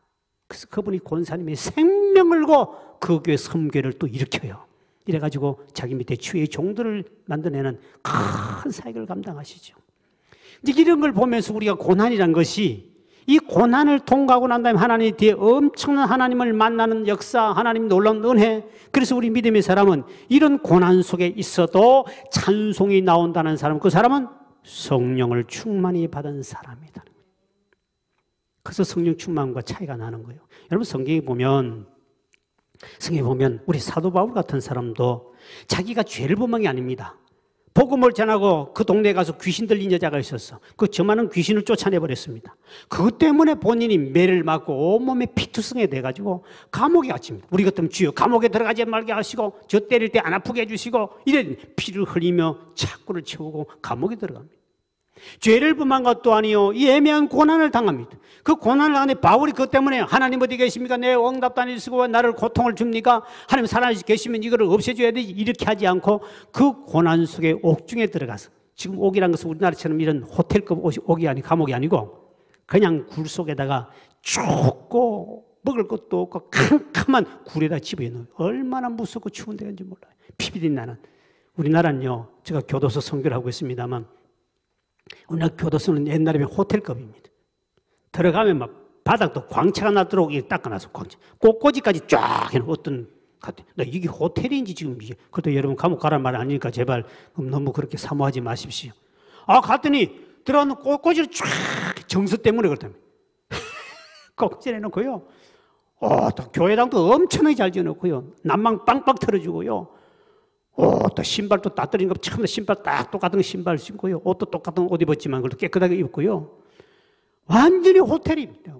그래서 그분이 권사님의 생명을 걸고 그 교회 섬교를 또 일으켜요. 이래가지고 자기 밑에 주의 종들을 만들어내는 큰 사역을 감당하시죠. 이제 이런 걸 보면서 우리가 고난이란 것이 이 고난을 통과하고 난 다음에 하나님 뒤에 엄청난 하나님을 만나는 역사, 하나님 놀라운 은혜. 그래서 우리 믿음의 사람은 이런 고난 속에 있어도 찬송이 나온다는 사람, 그 사람은 성령을 충만히 받은 사람이다. 그래서 성령 충만과 차이가 나는 거예요. 여러분 성경에 보면 우리 사도 바울 같은 사람도 자기가 죄를 범한 게 아닙니다. 복음을 전하고 그 동네에 가서 귀신 들린 여자가 있었어. 그 저만한 귀신을 쫓아내버렸습니다. 그것 때문에 본인이 매를 맞고 온몸에 피투성이 돼가지고 감옥에 갇힙니다. 우리 같으면 주여 감옥에 들어가지 말게 하시고 저 때릴 때 안 아프게 해주시고 이래 피를 흘리며 착고를 채우고 감옥에 들어갑니다. 죄를 범한 것도 아니요 이 애매한 고난을 당합니다. 그 고난을 당하는데 바울이 그것 때문에 하나님 어디 계십니까? 내 응답도 안 해주시고 나를 고통을 줍니까? 하나님 살아계시 계시면 이거를 없애줘야 되지. 이렇게 하지 않고 그 고난 속에 옥중에 들어가서 지금 옥이란 것은 우리나라처럼 이런 호텔급 옥이 아니 감옥이 아니고 그냥 굴 속에다가 춥고 먹을 것도 없고 캄캄한 굴에다 집어넣어요. 얼마나 무섭고 추운 데인지 몰라요. 피비린 나는 우리나라는요 제가 교도소 선교를 하고 있습니다만 우리나라 교도소는 옛날에 호텔급입니다. 들어가면 막 바닥도 광채가 나도록 이렇게 닦아놔서 광채. 꽃꽂이까지 쫙 해놓은 어떤, 나 이게 호텔인지 지금 이게. 그래도 여러분 감옥 가란 말 아니니까 제발 너무 그렇게 사모하지 마십시오. 갔더니 들어가는 꽃꽂이를 쫙 정서 때문에 그렇다며. 꽃꽂이 해놓고요. 또 교회당도 엄청나게 잘 지어놓고요. 난방 빵빵 틀어주고요. 또 신발도 따뜻한 거 처음에 신발 딱 똑같은 신발 신고요. 옷도 똑같은 옷 입었지만 그래도 깨끗하게 입고요. 완전히 호텔입니다.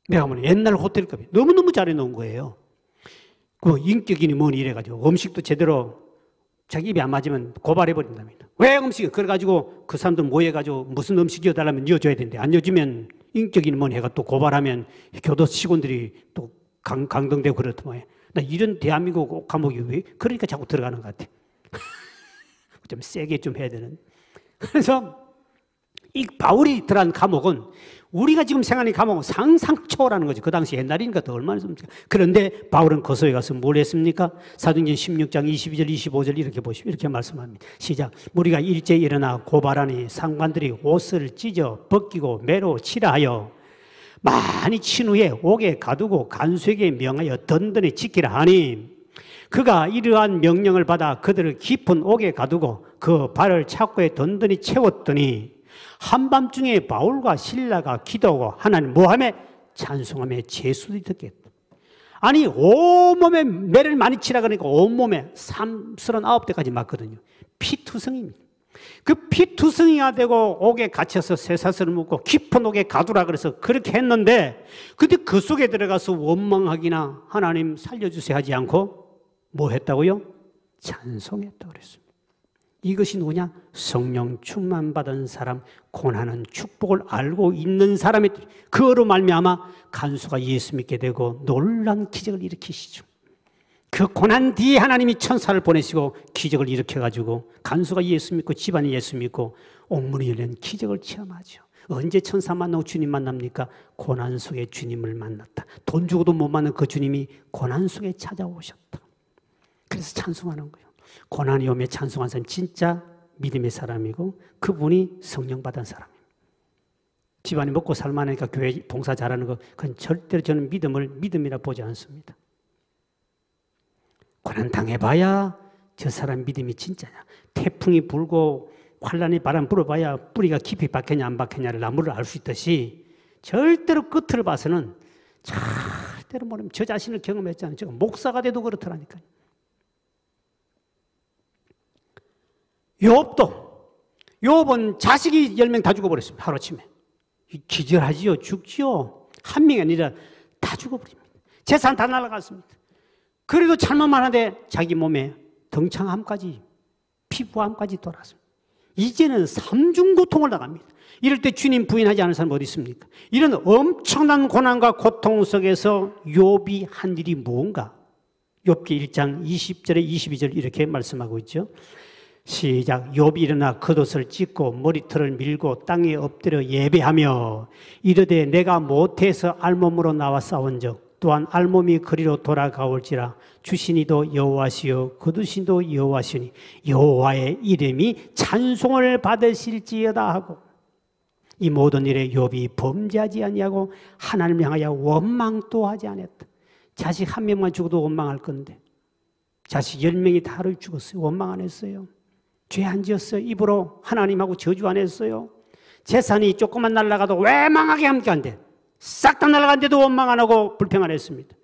내가 보니 옛날 호텔급이 너무너무 잘 해놓은 거예요. 그 인격이니 뭐니 이래가지고 음식도 제대로 자기 입에 안 맞으면 고발해버린답니다. 왜 음식이? 그래가지고 그 사람들 모여가지고 무슨 음식 이어달라면 이어줘야 되는데 안 이어주면 인격이니 뭐니 해가 또 고발하면 교도 직원들이 또 강등되고 그렇더만. 나 이런 대한민국 감옥이 왜 그러니까 자꾸 들어가는 것 같아. 좀 세게 좀 해야 되는. 그래서 이 바울이 들어간 감옥은 우리가 지금 생각하는 감옥은 상상 초월하는 거지. 그 당시 옛날이니까 더 얼마나 습니까? 그런데 바울은 거소에 가서 뭘 했습니까? 사도행전 16장 22절 25절 이렇게 보시면 이렇게 말씀합니다. 시작. 무리가 일제 일어나 고발하니 상관들이 옷을 찢어 벗기고 매로 치라하여 많이 친 후에 옥에 가두고 간수에게 명하여 든든히 지키라 하니 그가 이러한 명령을 받아 그들을 깊은 옥에 가두고 그 발을 착고에 든든히 채웠더니 한밤중에 바울과 실라가 기도하고 하나님 뭐하며 찬송하며 제수들이 듣겠다. 아니 온몸에 매를 많이 치라 그러니까 온몸에 39대까지 맞거든요. 피투성입니다. 그 피투성이가 되고 옥에 갇혀서 쇠사슬을 묶고 깊은 옥에 가두라 그래서 그렇게 했는데 근데 그 속에 들어가서 원망하기나 하나님 살려주세요 하지 않고 뭐 했다고요? 찬송했다고 그랬습니다. 이것이 누구냐? 성령 충만받은 사람, 고난은 축복을 알고 있는 사람이 그로 말미암아 간수가 예수 믿게 되고 놀라운 기적을 일으키시죠. 그 고난 뒤에 하나님이 천사를 보내시고 기적을 일으켜가지고 간수가 예수 믿고 집안이 예수 믿고 옥문이 열린 기적을 체험하죠. 언제 천사 만나고 주님 만납니까? 고난 속에 주님을 만났다. 돈 주고도 못 만난 그 주님이 고난 속에 찾아오셨다. 그래서 찬송하는 거예요. 고난이 오며 찬송한 사람이 진짜 믿음의 사람이고 그분이 성령 받은 사람입니다. 집안이 먹고 살만하니까 교회 봉사 잘하는 거 그건 절대로 저는 믿음이라 보지 않습니다. 고난 당해봐야 저 사람 믿음이 진짜냐. 태풍이 불고 환란이 바람 불어봐야 뿌리가 깊이 박혔냐 안 박혔냐를 나무를 알 수 있듯이 절대로 끝을 봐서는 절대로 모르면 저 자신을 경험했잖아요. 제가 목사가 돼도 그렇더라니까요. 욥은 자식이 10명 다 죽어버렸습니다. 하루아침에. 기절하지요. 죽지요. 한 명이 아니라 다 죽어버립니다. 재산 다 날아갔습니다. 그래도 잘못만 하는데 자기 몸에 덩창암까지 피부암까지 돌았습니다. 이제는 삼중고통을 당합니다. 이럴 때 주님 부인하지 않은 사람 어디 있습니까? 이런 엄청난 고난과 고통 속에서 욥이 한 일이 무언가? 욥기 1장 20절에 22절 이렇게 말씀하고 있죠. 시작. 욥이 일어나 겉옷을 찢고 머리털을 밀고 땅에 엎드려 예배하며 이르되 내가 모태에서 알몸으로 나와 싸운 적 또한 알몸이 그리로 돌아가올지라 주신이도 여호와시요 거두신도 여호와시니 여호와의 이름이 찬송을 받으실지어다 하고 이 모든 일에 욥이 범죄하지 아니하고 하나님을 향하여 원망도 하지 않았다. 자식 한 명만 죽어도 원망할 건데 자식 10명이 다 죽었어요. 원망 안 했어요. 죄 안 지었어요. 입으로 하나님하고 저주 안 했어요. 재산이 조금만 날아가도 왜 망하게 합니까? 안 돼. 싹 다 날아간데도 원망 안 하고 불평 안 했습니다.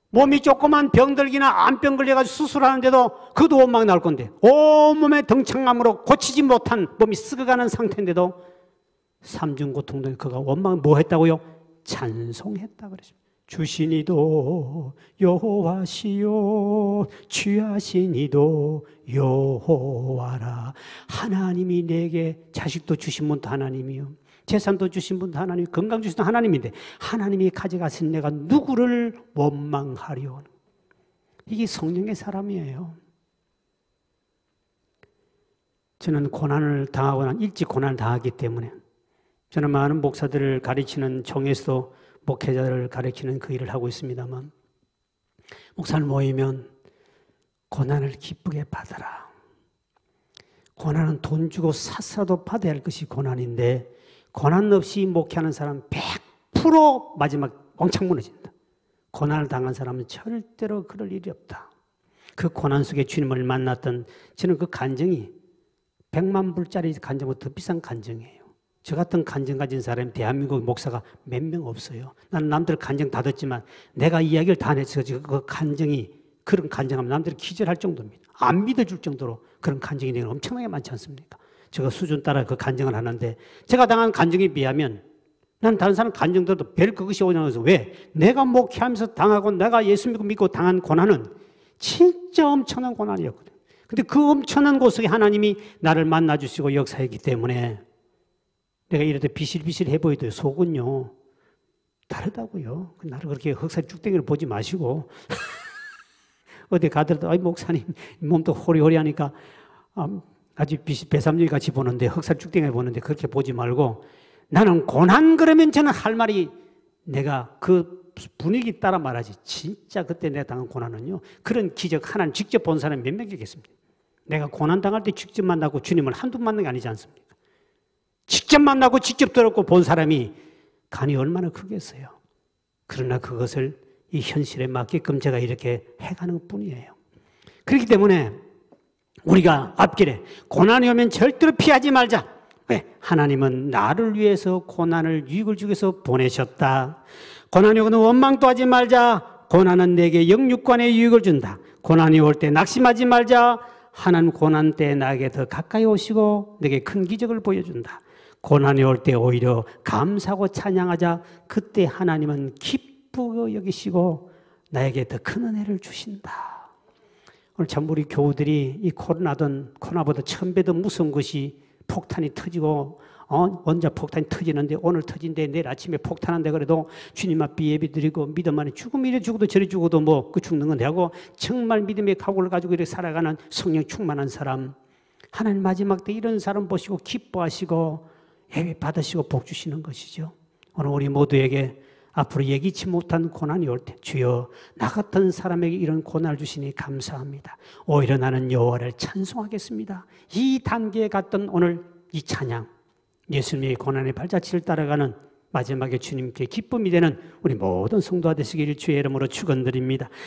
몸이 조그만 병들기나 암병 걸려가지고 수술하는데도 그도 원망이 나올 건데 온몸에 덩창암으로 고치지 못한 몸이 썩어가는 상태인데도 삼중고통된 그가 원망을 뭐 했다고요? 찬송했다 그랬습니다. 주신이도 여호와시요 취하신이도 여호와라. 하나님이 내게 자식도 주신 분도 하나님이요 재산도 주신 분도 하나님, 건강 주신 분도 하나님인데 하나님이 가져가신 내가 누구를 원망하리오. 이게 성령의 사람이에요. 저는 고난을 당하고 난 일찍 고난을 당하기 때문에 저는 많은 목사들을 가르치는 종에서도 목회자를 가르치는 그 일을 하고 있습니다만 목사를 모이면 고난을 기쁘게 받아라. 고난은 돈 주고 샀어도 받아야 할 것이 고난인데 고난 없이 목회하는 사람은 100% 마지막 왕창 무너진다. 고난을 당한 사람은 절대로 그럴 일이 없다. 그 고난 속에 주님을 만났던 저는 그 간증이 100만 불짜리 간증보다 더 비싼 간증이에요. 저 같은 간증 가진 사람이 대한민국 목사가 몇 명 없어요. 나는 남들 간증 다 듣지만 내가 이야기를 다 해서 그 간증이 그런 간증하면 남들이 기절할 정도입니다. 안 믿어줄 정도로 그런 간증이 엄청나게 많지 않습니까? 제가 수준 따라 그 간증을 하는데 제가 당한 간증에 비하면 난 다른 사람 간증 들어도 별 그것이 오냐고 해서 왜? 내가 목회하면서 당하고 내가 예수 믿고 당한 고난은 진짜 엄청난 고난이었거든요. 근데 그 엄청난 곳 속에 하나님이 나를 만나주시고 역사했기 때문에 내가 이래도 비실비실해 보여도 속은요 다르다고요. 나를 그렇게 흑살 쭉댕이를 보지 마시고 어디 가더라도 아이 목사님 몸도 호리호리하니까 아주 배삼육이 같이 보는데 흑살 쭉댕이를 보는데 그렇게 보지 말고 나는 고난 그러면 저는 할 말이 내가 그 분위기 따라 말하지 진짜 그때 내가 당한 고난은요 그런 기적 하나님 직접 본 사람이 몇 명이겠습니까? 내가 고난 당할 때 직접 만나고 주님을 한두 번 만난 게 아니지 않습니까? 직접 만나고 직접 들었고 본 사람이 간이 얼마나 크겠어요. 그러나 그것을 이 현실에 맞게끔 제가 이렇게 해가는 뿐이에요. 그렇기 때문에 우리가 앞길에 고난이 오면 절대로 피하지 말자. 왜? 하나님은 나를 위해서 고난을 유익을 주기 위해서 보내셨다. 고난이 오면 원망도 하지 말자. 고난은 내게 영육간의 유익을 준다. 고난이 올 때 낙심하지 말자. 하나님 고난 때 나에게 더 가까이 오시고 내게 큰 기적을 보여준다. 고난이 올 때 오히려 감사하고 찬양하자. 그때 하나님은 기쁘게 여기시고 나에게 더 큰 은혜를 주신다. 오늘 참 우리 교우들이 이 코로나보다 1000배 더 무서운 것이 폭탄이 터지고 원자폭탄이 터지는데 오늘 터진데 내일 아침에 폭탄한데 그래도 주님 앞에 예배드리고 믿음 안에 죽으면 이래 죽어도 저래 죽어도 뭐 그 죽는 건 되고 정말 믿음의 각오를 가지고 이렇게 살아가는 성령 충만한 사람 하나님 마지막 때 이런 사람 보시고 기뻐하시고 예배 받으시고 복 주시는 것이죠. 오늘 우리 모두에게 앞으로 예기치 못한 고난이 올 때 주여 나 같은 사람에게 이런 고난을 주시니 감사합니다. 오히려 나는 여호와를 찬송하겠습니다. 이 단계에 갔던 오늘 이 찬양 예수님의 고난의 발자취를 따라가는 마지막에 주님께 기쁨이 되는 우리 모든 성도가 되시기를 주의 이름으로 축원드립니다.